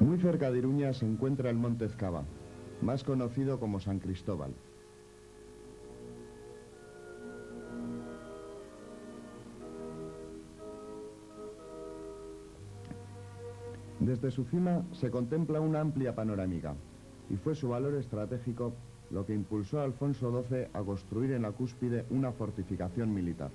Muy cerca de Iruña se encuentra el Monte Ezcaba, más conocido como San Cristóbal. Desde su cima se contempla una amplia panorámica, y fue su valor estratégico lo que impulsó a Alfonso XII a construir en la cúspide una fortificación militar.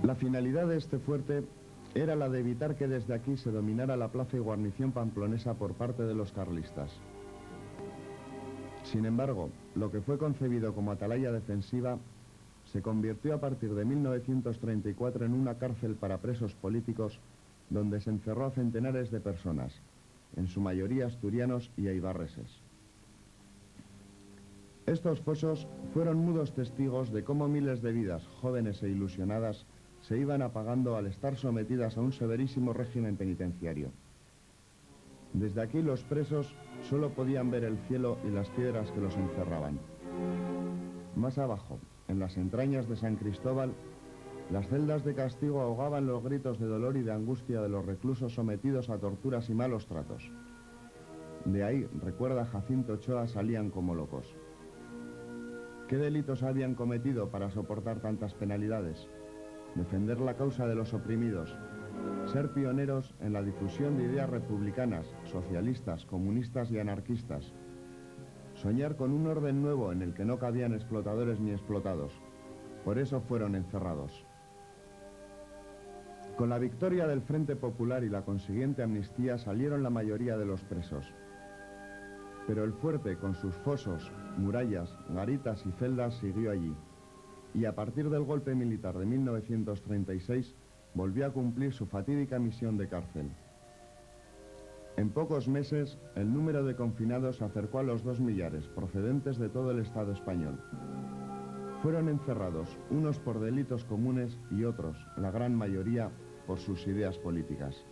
La finalidad de este fuerte era la de evitar que desde aquí se dominara la plaza y guarnición pamplonesa por parte de los carlistas. Sin embargo, lo que fue concebido como atalaya defensiva se convirtió a partir de 1934 en una cárcel para presos políticos donde se encerró a centenares de personas, en su mayoría asturianos y eibarreses. Estos fosos fueron mudos testigos de cómo miles de vidas jóvenes e ilusionadas se iban apagando al estar sometidas a un severísimo régimen penitenciario. Desde aquí los presos solo podían ver el cielo y las piedras que los encerraban. Más abajo, en las entrañas de San Cristóbal, las celdas de castigo ahogaban los gritos de dolor y de angustia de los reclusos sometidos a torturas y malos tratos. De ahí, recuerda Jacinto Ochoa, salían como locos. ¿Qué delitos habían cometido para soportar tantas penalidades? Defender la causa de los oprimidos, ser pioneros en la difusión de ideas republicanas, socialistas, comunistas y anarquistas, soñar con un orden nuevo en el que no cabían explotadores ni explotados. Por eso fueron encerrados. Con la victoria del Frente Popular y la consiguiente amnistía salieron la mayoría de los presos. Pero el fuerte, con sus fosos, murallas, garitas y celdas, siguió allí. Y a partir del golpe militar de 1936, volvió a cumplir su fatídica misión de cárcel. En pocos meses, el número de confinados se acercó a los 2 millares, procedentes de todo el Estado español. Fueron encerrados, unos por delitos comunes y otros, la gran mayoría, por sus ideas políticas.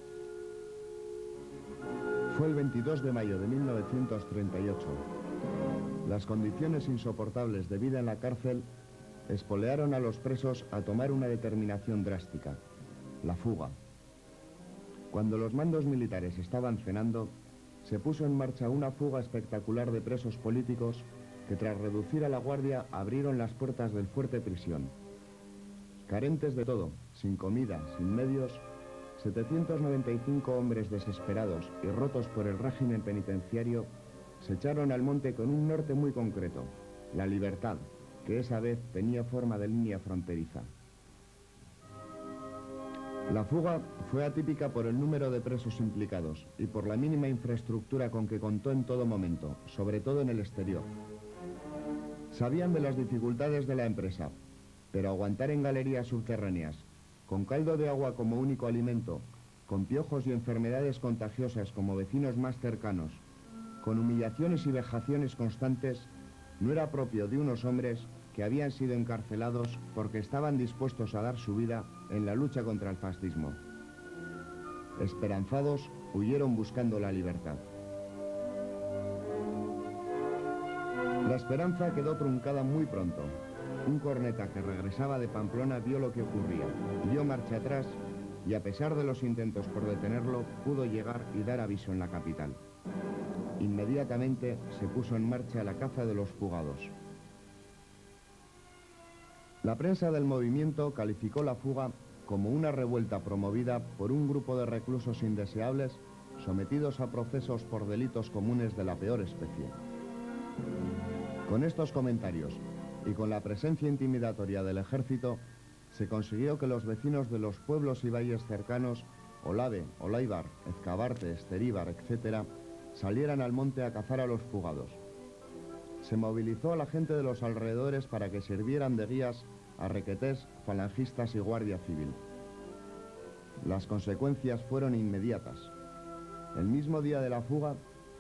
Fue el 22 de mayo de 1938. Las condiciones insoportables de vida en la cárcel espolearon a los presos a tomar una determinación drástica: la fuga. Cuando los mandos militares estaban cenando, se puso en marcha una fuga espectacular de presos políticos que, tras reducir a la guardia, abrieron las puertas del fuerte prisión. Carentes de todo, sin comida, sin medios, 795 hombres desesperados y rotos por el régimen penitenciario se echaron al monte con un norte muy concreto: la libertad, que esa vez tenía forma de línea fronteriza. La fuga fue atípica por el número de presos implicados y por la mínima infraestructura con que contó en todo momento, sobre todo en el exterior. Sabían de las dificultades de la empresa, pero aguantar en galerías subterráneas, con caldo de agua como único alimento, con piojos y enfermedades contagiosas como vecinos más cercanos, con humillaciones y vejaciones constantes, no era propio de unos hombres que habían sido encarcelados porque estaban dispuestos a dar su vida en la lucha contra el fascismo. Esperanzados, huyeron buscando la libertad. La esperanza quedó truncada muy pronto. Un corneta que regresaba de Pamplona vio lo que ocurría, dio marcha atrás y, a pesar de los intentos por detenerlo, pudo llegar y dar aviso en la capital. Inmediatamente se puso en marcha la caza de los fugados. La prensa del movimiento calificó la fuga como una revuelta promovida por un grupo de reclusos indeseables sometidos a procesos por delitos comunes de la peor especie. Con estos comentarios y con la presencia intimidatoria del ejército, se consiguió que los vecinos de los pueblos y valles cercanos, Olave, Olaíbar, Ezcabarte, Esteríbar, etc., salieran al monte a cazar a los fugados. Se movilizó a la gente de los alrededores para que sirvieran de guías a requetés, falangistas y guardia civil. Las consecuencias fueron inmediatas. El mismo día de la fuga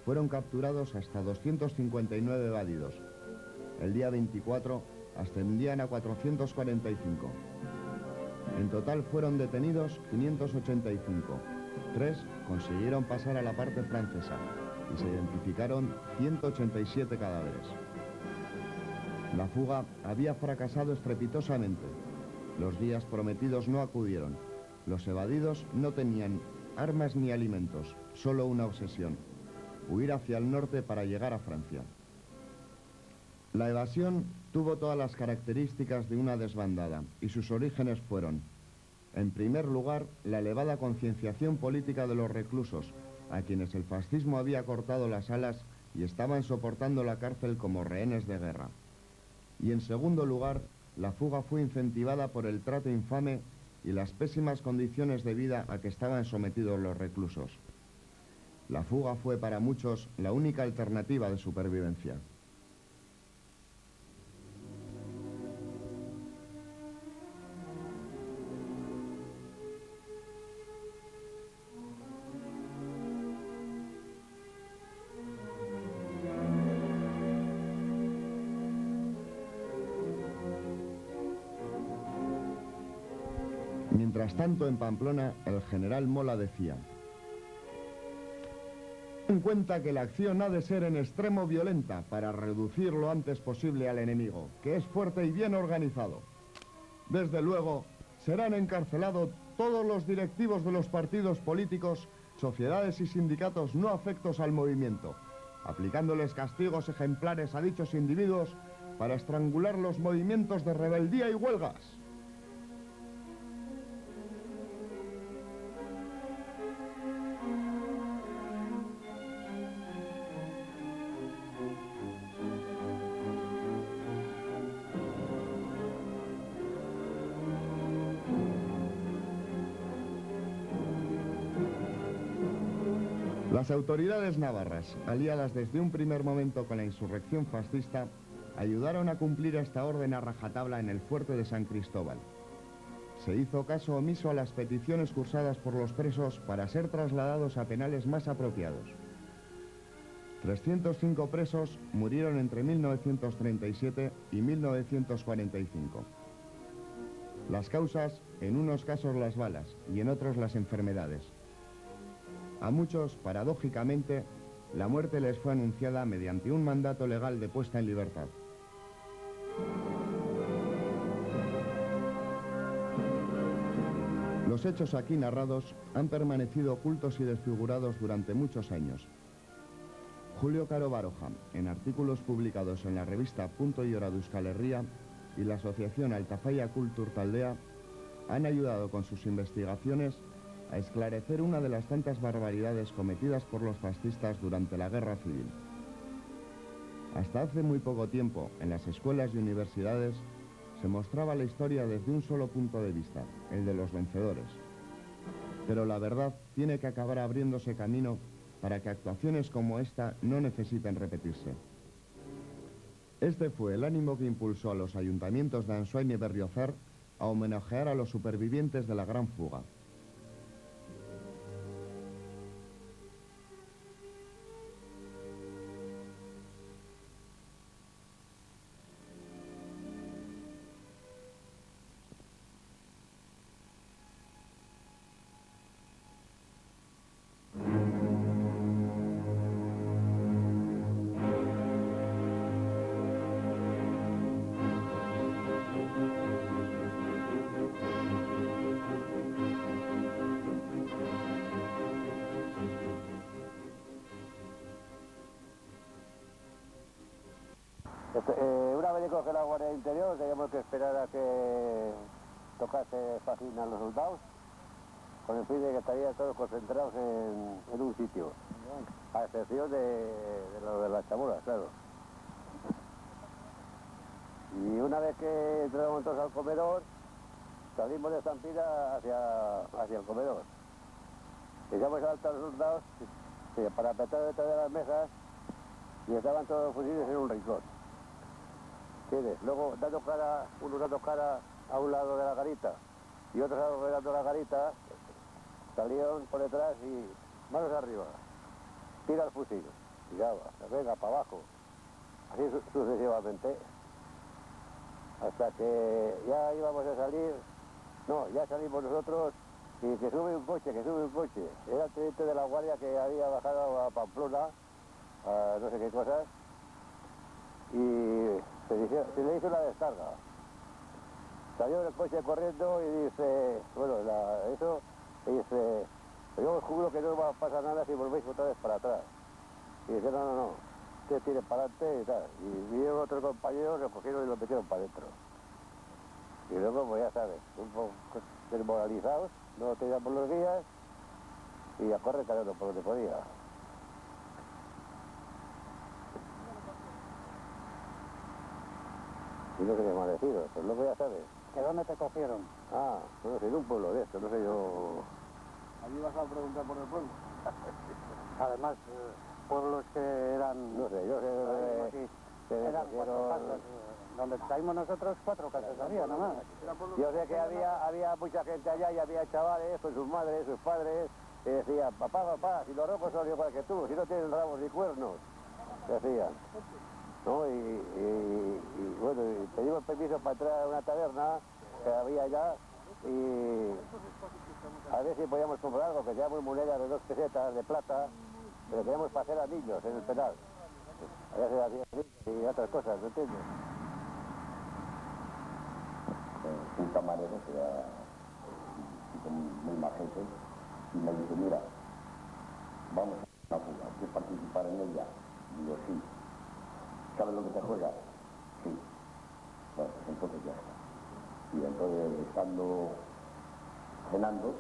fueron capturados hasta 259 evadidos. El día 24 ascendían a 445. En total fueron detenidos 585, 3 consiguieron pasar a la parte francesa y se identificaron 187 cadáveres. La fuga había fracasado estrepitosamente. Los días prometidos no acudieron. Los evadidos no tenían armas ni alimentos, solo una obsesión: huir hacia el norte para llegar a Francia. La evasión tuvo todas las características de una desbandada y sus orígenes fueron: en primer lugar, la elevada concienciación política de los reclusos, a quienes el fascismo había cortado las alas y estaban soportando la cárcel como rehenes de guerra. Y en segundo lugar, la fuga fue incentivada por el trato infame y las pésimas condiciones de vida a que estaban sometidos los reclusos. La fuga fue para muchos la única alternativa de supervivencia. Mientras tanto, en Pamplona, el general Mola decía: ten en cuenta que la acción ha de ser en extremo violenta para reducir lo antes posible al enemigo, que es fuerte y bien organizado. Desde luego, serán encarcelados todos los directivos de los partidos políticos, sociedades y sindicatos no afectos al movimiento, aplicándoles castigos ejemplares a dichos individuos para estrangular los movimientos de rebeldía y huelgas. Las autoridades navarras, aliadas desde un primer momento con la insurrección fascista, ayudaron a cumplir esta orden a rajatabla en el fuerte de San Cristóbal. Se hizo caso omiso a las peticiones cursadas por los presos para ser trasladados a penales más apropiados. 305 presos murieron entre 1937 y 1945. Las causas, en unos casos las balas y en otros las enfermedades. A muchos, paradójicamente, la muerte les fue anunciada mediante un mandato legal de puesta en libertad. Los hechos aquí narrados han permanecido ocultos y desfigurados durante muchos años. Julio Caro Baroja, en artículos publicados en la revista Punto y Hora de Euskal Herria y la asociación Altafalla Kultur Taldea, han ayudado con sus investigaciones a esclarecer una de las tantas barbaridades cometidas por los fascistas durante la Guerra Civil. Hasta hace muy poco tiempo, en las escuelas y universidades, se mostraba la historia desde un solo punto de vista, el de los vencedores. Pero la verdad tiene que acabar abriéndose camino para que actuaciones como esta no necesiten repetirse. Este fue el ánimo que impulsó a los ayuntamientos de Ansoain y Berriozar a homenajear a los supervivientes de la Gran Fuga. Una vez que la Guardia Interior, teníamos que esperar a que tocase fascina a los soldados, con el fin de que estarían todos concentrados en un sitio, a excepción de los de las chamuras, claro. Y una vez que entramos todos al comedor, salimos de estampida hacia el comedor. Echamos a alto a los soldados para apretar detrás de las mesas y estaban todos los fusiles en un rincón. ¿Entiendes? Luego unos dando cara a un lado de la garita y otros alrededor la garita, salieron por detrás y manos arriba, tira el fusil, tiraba, venga, para abajo, así sucesivamente, hasta que ya íbamos a salir, no, ya salimos nosotros Y que sube un coche, que sube un coche. Era el teniente de la guardia que había bajado a Pamplona, a no sé qué cosas, y se le hizo una descarga. Salió del coche corriendo y dice, bueno, eso, y dice, yo os juro que no va a pasar nada si volvéis otra vez para atrás. Y dice, no, no, no, usted tire para adelante y tal. Y vinieron otros compañeros, lo cogieron y lo metieron para adentro. Y luego, pues ya sabes, un poco desmoralizados, no teníamos los guías y a correr cada uno por donde podía. Y no quería mal deciros, pues luego ya sabes. ¿Que dónde te cogieron? Ah, no sé, en un pueblo de esto, no sé yo. Allí vas a preguntar por el pueblo. Además, pueblos que eran... No sé, yo sé eran 4 casas. Donde caímos nosotros 4 casas había, nada más. Yo sé que había mucha gente allá y había chavales con sus madres, sus padres, que decían, papá, papá, si los rojos son igual que tú, si no tienen ramos ni cuernos, decían. ¿No? Y bueno, y pedimos permiso para entrar a una taberna que había allá y a ver si podíamos comprar algo, que seamos monedas de 2 pesetas de plata, pero queríamos para hacer anillos en el penal. Allá se hacían y otras cosas, ¿no entiendes? Un camarero que era un tipo muy majete y me dice, mira, vamos a una fuga, ¿quieres participar en ella? Digo, sí. ¿Sabes lo que te juegas? Sí. Bueno, pues entonces ya está. Y entonces, estando cenando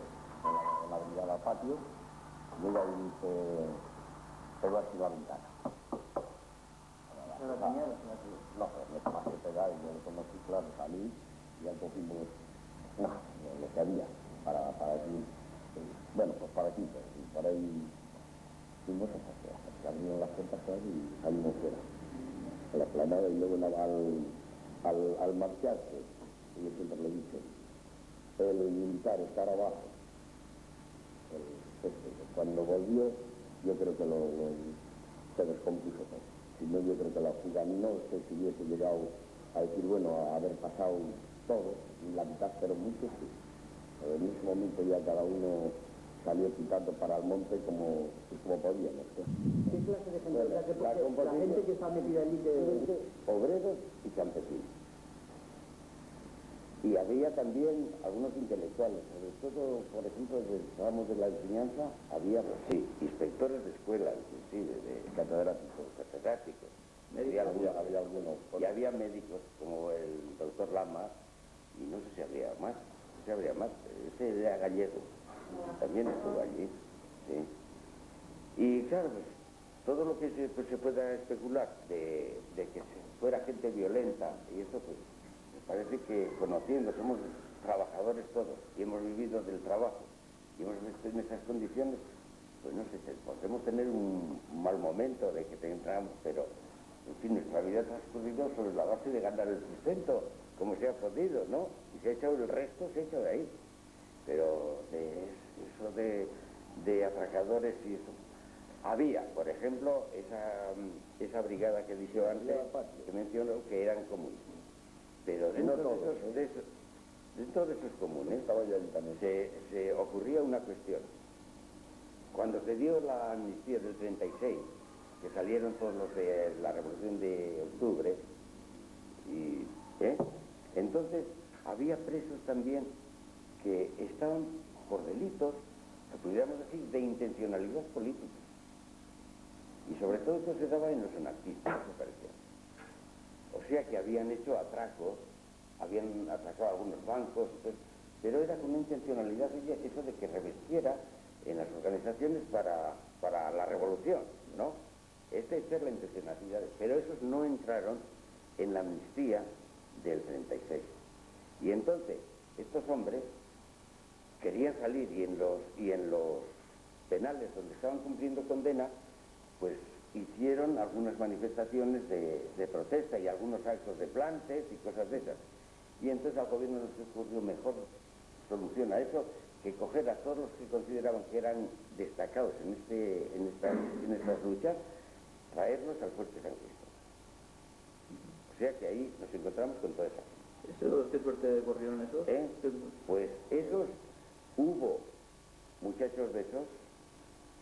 en la brigada al patio, llega y dice, pego así la ventana. No, me tomaste pegar y yo lo conocí, claro, salí y ya cogimos lo que había para aquí. Bueno, pues para aquí, pues, y por ahí fuimos hasta que se abrieron las puertas y salimos fuera. A la planada y luego al marcharse, yo siempre le he dicho, el militar estar abajo, cuando volvió, yo creo que se descompuso todo. Si no, yo creo que la fuga no sé si hubiese llegado a decir, bueno, a haber pasado todo, la mitad, pero mucho sí. Pero en ese momento ya cada uno salió quitando para el monte como podíamos. ¿Qué clase de gente? La gente que está metida allí que... Obreros y campesinos. Y había también algunos intelectuales, sobre todo, por ejemplo, de ramos de la enseñanza, había, sí, inspectores de escuela, inclusive, de catedráticos. Había algunos. Y había médicos, como el doctor Lama, y no sé si habría más, ese era gallego, también estuvo allí, sí. Y claro, pues, todo lo que se pueda especular de que fuera gente violenta, y eso pues, parece que conociendo, somos trabajadores todos y hemos vivido del trabajo y hemos visto en esas condiciones, pues no sé, podemos tener un mal momento de que tengamos, pero en fin, nuestra vida ha transcurrido sobre la base de ganar el sustento, como se ha podido, ¿no? Y se ha hecho el resto, se ha hecho de ahí. Pero eso de atracadores y eso. Había, por ejemplo, esa brigada que dije antes, que mencionó que eran comunes. Pero dentro de esos comunes se ocurría una cuestión. Cuando se dio la amnistía del 36, que salieron todos los de la Revolución de Octubre, entonces había presos también que estaban por delitos, que pudiéramos decir, de intencionalidad política. Y sobre todo eso se daba en los anarquistas, me parecía. O sea que habían hecho atracos, habían atracado algunos bancos, pero era con una intencionalidad eso de que revestiera en las organizaciones para la revolución, ¿no? Esta es la intencionalidad, pero esos no entraron en la amnistía del 36. Y entonces, estos hombres querían salir y en los penales donde estaban cumpliendo condena, pues hicieron algunas manifestaciones de protesta y algunos actos de plantes y cosas de esas. Y entonces al gobierno nos ocurrió mejor solución a eso que coger a todos los que consideraban que eran destacados en estas luchas, traerlos al Fuerte San Cristóbal. O sea que ahí nos encontramos con toda esa gente. ¿Qué suerte corrieron esos? Pues esos hubo muchachos de esos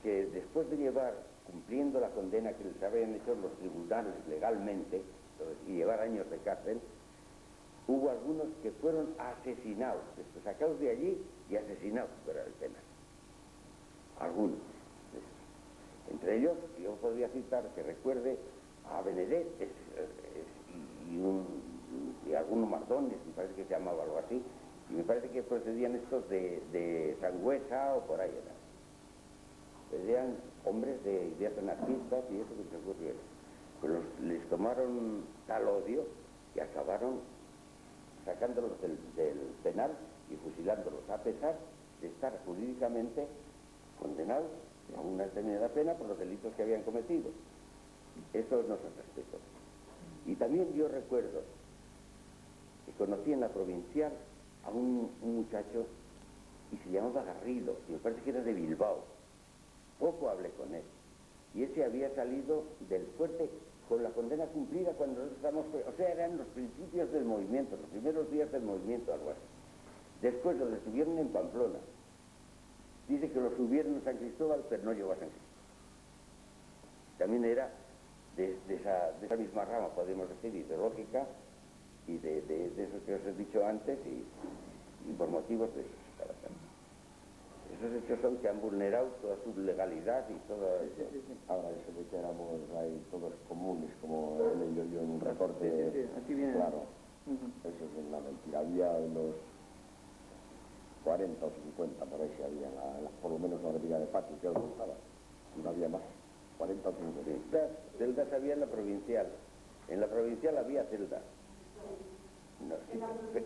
que después de llevar, cumpliendo la condena que les habían hecho los tribunales legalmente, y llevar años de cárcel, hubo algunos que fueron asesinados, después sacados de allí y asesinados fuera del penal. Algunos. Entre ellos, yo podría citar, que recuerde, a Benedet y algunos Mardones, me parece que se llamaba algo así, y me parece que procedían estos de Sangüesa o por ahí era. Eran hombres de ideas anarquistas y eso que se ocurrió. Pero les tomaron tal odio que acabaron sacándolos del penal y fusilándolos, a pesar de estar jurídicamente condenados a una determinada pena por los delitos que habían cometido. Eso no se respetó. Y también yo recuerdo que conocí en la provincial a un muchacho y se llamaba Garrido, y me parece que era de Bilbao. Poco hablé con él. Y ese había salido del fuerte con la condena cumplida cuando nosotros estábamos... O sea, eran los principios del movimiento, los primeros días del movimiento, algo así. Después lo detuvieron en Pamplona. Dice que lo subieron a San Cristóbal, pero no llegó a San Cristóbal. También era de esa misma rama, podemos decir, ideológica, y de eso que os he dicho antes, y por motivos de esos. Esos hechos son que han vulnerado toda su legalidad y todo eso. Ahora eso de que éramos ahí todos comunes, como he leído yo en un recorte, aquí viene. claro, eso es una mentira. Había unos 40 o 50 por ahí se había, por lo menos la brigada de patio, que os gustaba, y no había más, 40 o 50. Celdas había en la provincial. En la provincial había celdas. No, sí,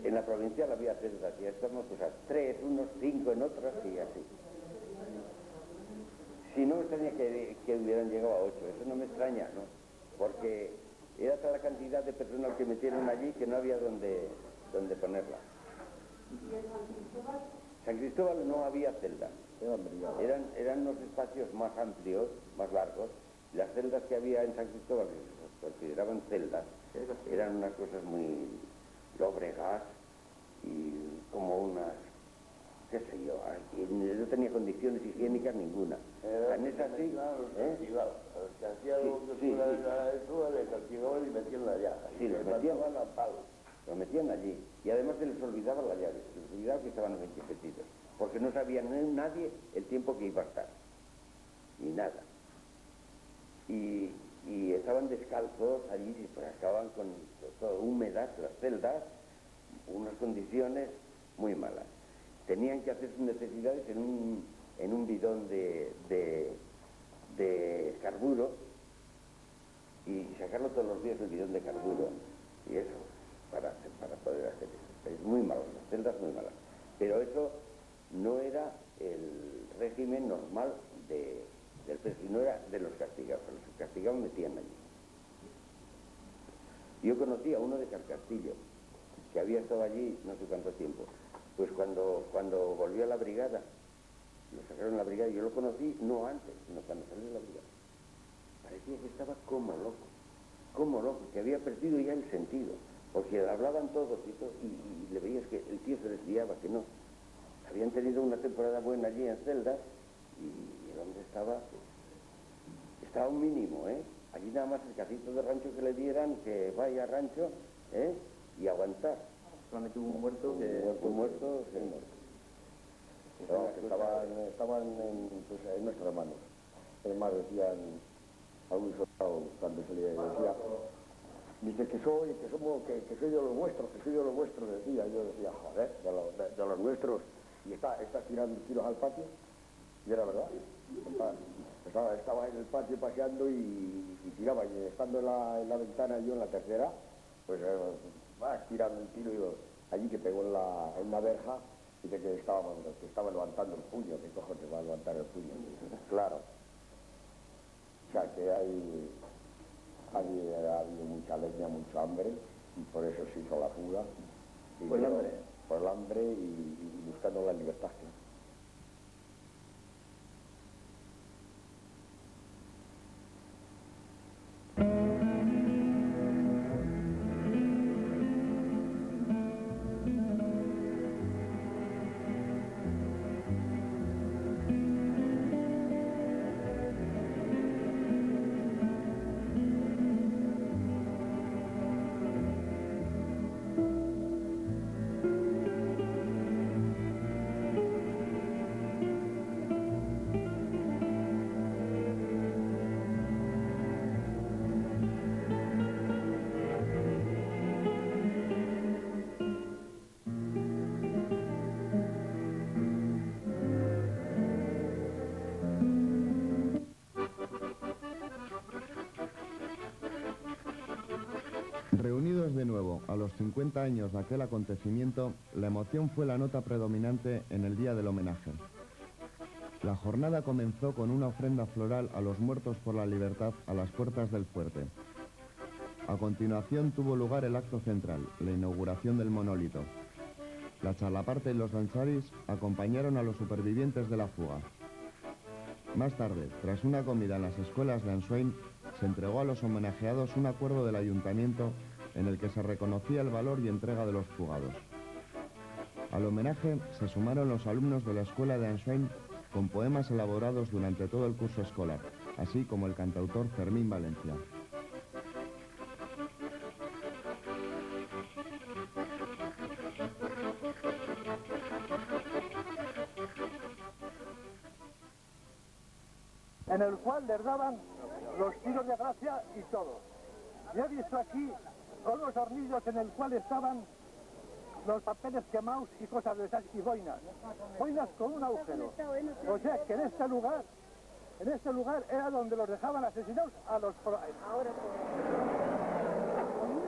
en la provincial había celdas, y estamos pues a 3, unos 5 en otras y así. Si no me extraña que hubieran llegado a 8, eso no me extraña, ¿no? Porque era tal la cantidad de personal que metieron allí que no había donde ponerla. San Cristóbal no había celdas, eran unos espacios más amplios, más largos. Las celdas que había en San Cristóbal, que se consideraban celdas, eran unas cosas muy lóbregas y como unas, qué sé yo, no tenía condiciones higiénicas ninguna. Tan es así, Los que hacían eso, les castigaban y metían la llave. Sí, los metían a palos. Lo metían allí, y además se les olvidaba la llave, se les olvidaba que estaban enchiquetidos, porque no sabía nadie el tiempo que iba a estar, ni nada. Y estaban descalzos allí, pues estaban con todo húmedas las celdas, unas condiciones muy malas. Tenían que hacer sus necesidades en un bidón de carburo y sacarlo todos los días del bidón de carburo, y eso, para poder hacer eso. Es muy malo, las celdas muy malas. Pero eso no era el régimen normal del preso, no era de los castigados. A los castigados metían allí. Yo conocí a uno de Carcastillo, que había estado allí no sé cuánto tiempo. Pues cuando volvió a la brigada, lo sacaron a la brigada, y yo lo conocí no antes, sino cuando salió de la brigada. Parecía que estaba como loco, que había perdido ya el sentido, porque hablaban todos y le veías que el tío se desviaba, que no. Habían tenido una temporada buena allí en celdas, y el hombre estaba un mínimo, Allí nada más el casito de rancho que le dieran, que vaya a rancho, y aguantar. Solamente hubo un muerto Un muerto, sí. Estaban en nuestras manos. Además decían a un soldado cuando se le decía, dice que soy de los vuestros, decía. Yo decía, joder, de los nuestros, y está tirando tiros al patio, y era verdad. Estaba en el patio paseando y tiraba, y estando en la ventana yo en la tercera, pues vas tirando el tiro, y allí que pegó en la verja, dice que estaba levantando el puño, que cojones va a levantar el puño. Claro. O sea que ha habido mucha leña, mucho hambre, y por eso se hizo la fuga. Por el hambre. Por el hambre y buscando la libertad. de nuevo a los 50 años de aquel acontecimiento, la emoción fue la nota predominante en el día del homenaje. La jornada comenzó con una ofrenda floral a los muertos por la libertad a las puertas del fuerte. A continuación tuvo lugar el acto central, la inauguración del monolito. La Chalaparte y los danzaris acompañaron a los supervivientes de la fuga. Más tarde, tras una comida en las escuelas de Ansoain, se entregó a los homenajeados un acuerdo del ayuntamiento en el que se reconocía el valor y entrega de los fugados. Al homenaje se sumaron los alumnos de la escuela de Ansoain con poemas elaborados durante todo el curso escolar, así como el cantautor Fermín Valencia. En el cual les daban los tiros de gracia y todo. Yo he visto aquí unos hornillos en el cual estaban los papeles quemados y cosas de esas, y boinas con un agujero. O sea que en este lugar era donde los dejaban asesinados a los...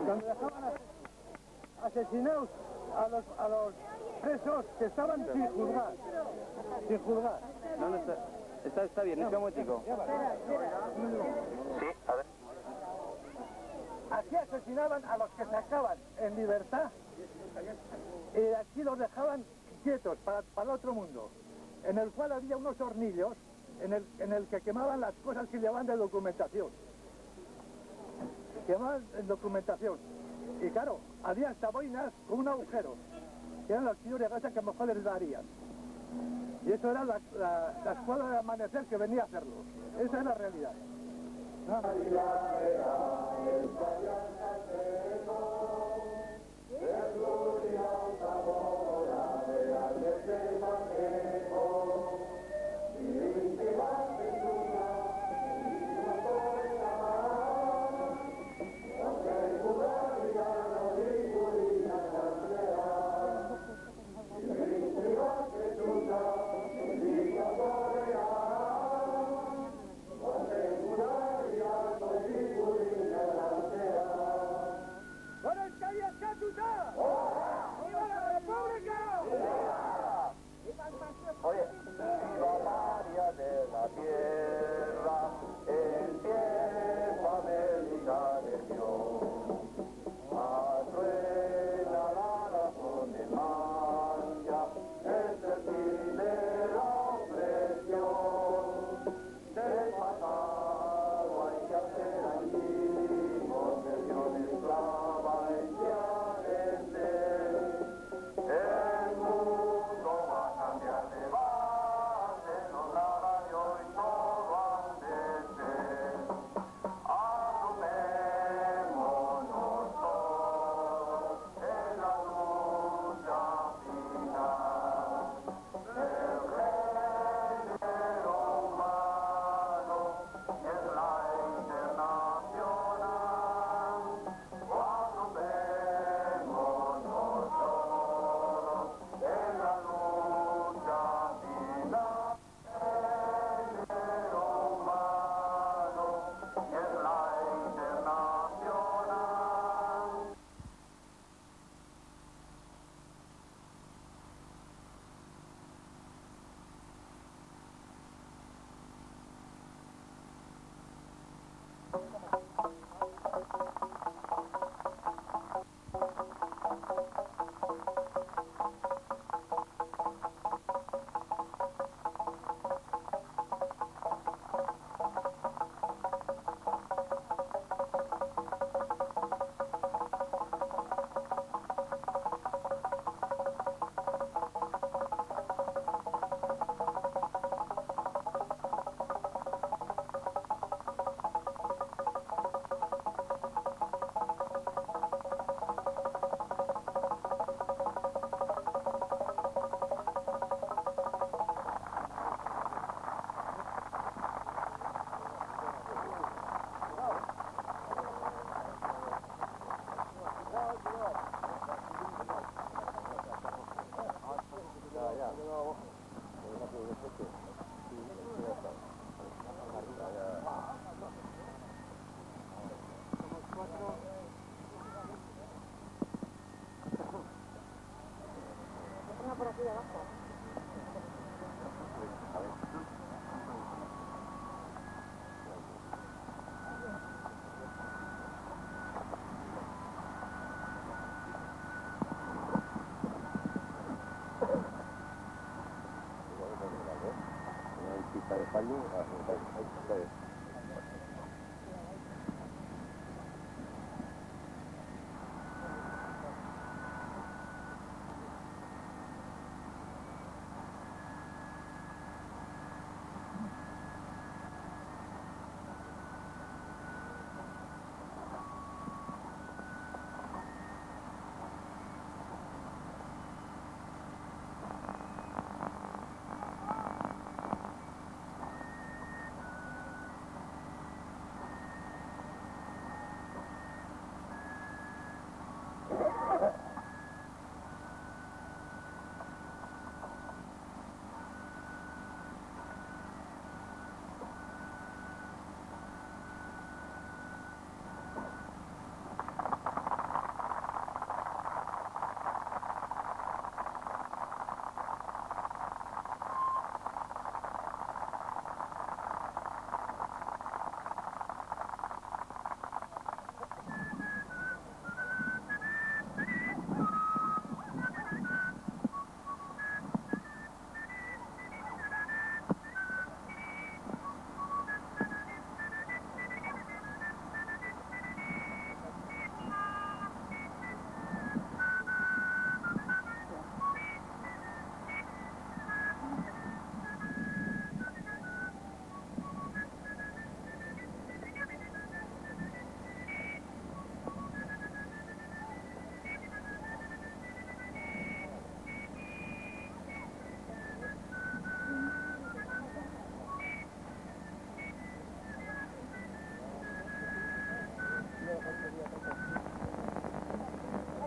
Donde dejaban asesinados a los presos que estaban sin juzgar. Sin juzgar. No, está bien, es momentico. Sí, a ver. Aquí asesinaban a los que sacaban en libertad y aquí los dejaban quietos para el otro mundo, en el cual había unos hornillos en el que quemaban las cosas que llevaban de documentación. Quemaban en documentación. Y claro, había hasta boinas con un agujero, que eran los tiros de grasa que mejor les darían. Y eso era la escuadra de amanecer que venía a hacerlo. Esa es la realidad. Oye, viva María de la Piel. abajo.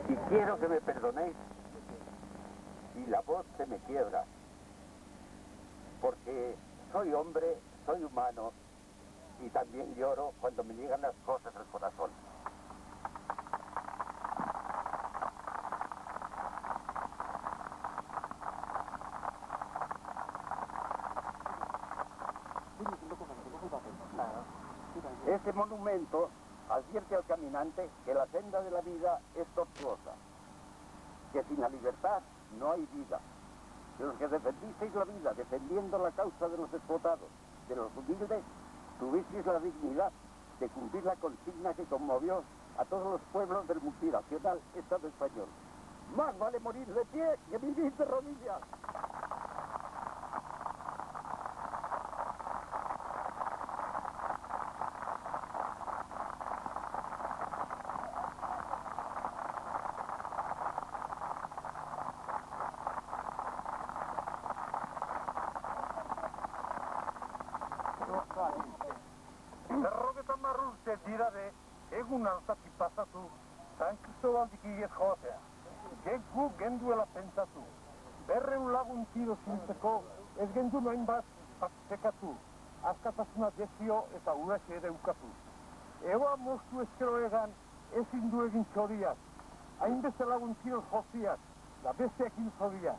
Y quiero que me perdonéis si la voz se me quiebra, porque soy hombre, soy humano y también lloro cuando me llegan las cosas al corazón. Este monumento advierte al caminante que la senda de la vida es tortuosa, que sin la libertad no hay vida, que los que defendisteis la vida defendiendo la causa de los explotados, de los humildes, tuvisteis la dignidad de cumplir la consigna que conmovió a todos los pueblos del multinacional Estado español. Más vale morir de pie que vivir de rodillas. Berrogetan marrurte dira de egun hartatik pasatu, San Kristobaldik igez joatea. Geku genduela pentsatu. 200 lagun tiro zintzeko ez gendu noin bat sekatu. Askatasuna dezio eta uraxe ere ukatu. Eba moztu eskero egan ezin du egin txoriak. Hainbeste lagun tiro joziak, da besteak hil zodiak.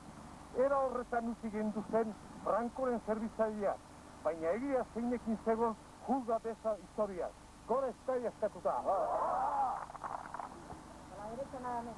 Era horretan utzi gendu zen Frankoren zerbitzaileak. Baina egia zeinekin zegoen juzga beza historiak. Gora estai eskatuta. A la derecha nada menos.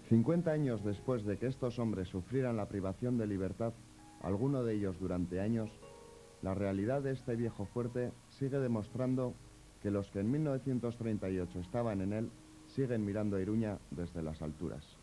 50 años después de que estos hombres sufrieran la privación de libertad, alguno de ellos durante años, la realidad de este viejo fuerte sigue demostrando que los que en 1938 estaban en él siguen mirando a Iruña desde las alturas.